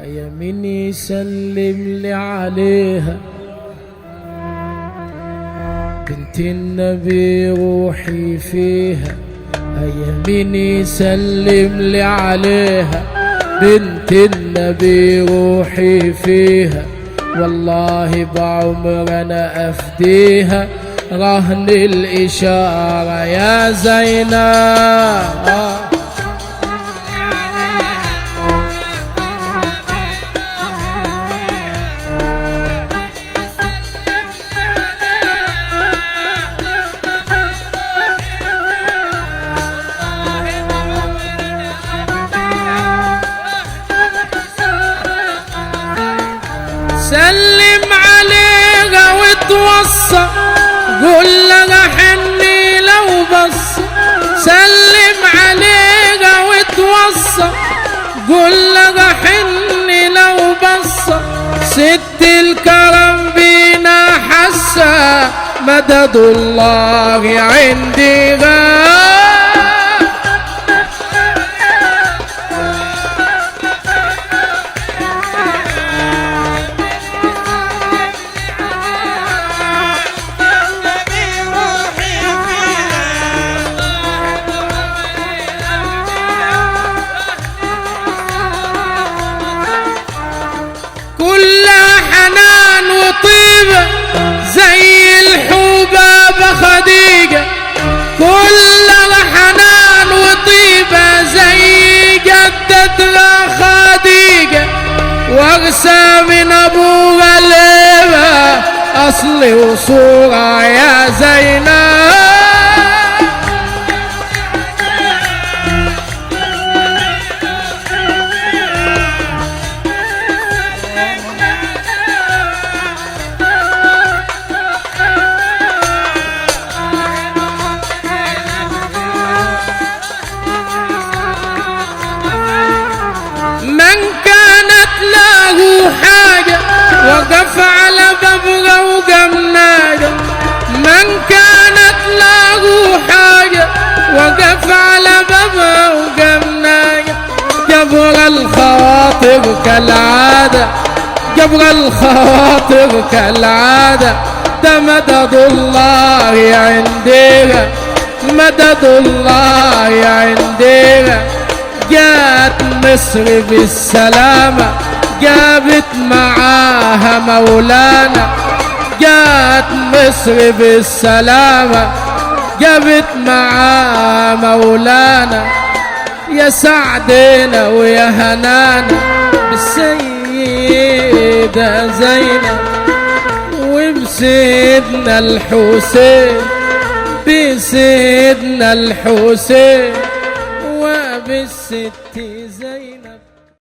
يميني سلم لي عليها بنت النبي روحي فيها. يميني سلم لي عليها بنت النبي روحي فيها. والله بعمر انا افديها رهن الاشاره يا زينب. سلم عليها وتوصى قول لها حني لو بص. سلم عليها وتوصى قول لها حني لو بص. ست الكرم بينا حسا مدد الله عندي غاب. كلها حنان وطيبة زي الحباب خديجة. كلها حنان وطيبة زي جدتها خديجة. وارثة من ابوها الهبة اصل وصورة يا زينب. وقف على بابها وقمناها. من كانت له حاجة وقف على بابها وقمناها. جبر الخواطر كالعادة جبر الخواطر كالعادة. ده مدد الله عندنا مدد الله عندنا. جات مصر بالسلامة جابت معاها مولانا. جات مصر بالسلامة جابت معاها مولانا. يا سعدنا ويا هنانا بالسيدة زينب وبسيدنا الحسين. بسيدنا الحسين وبالست زينب.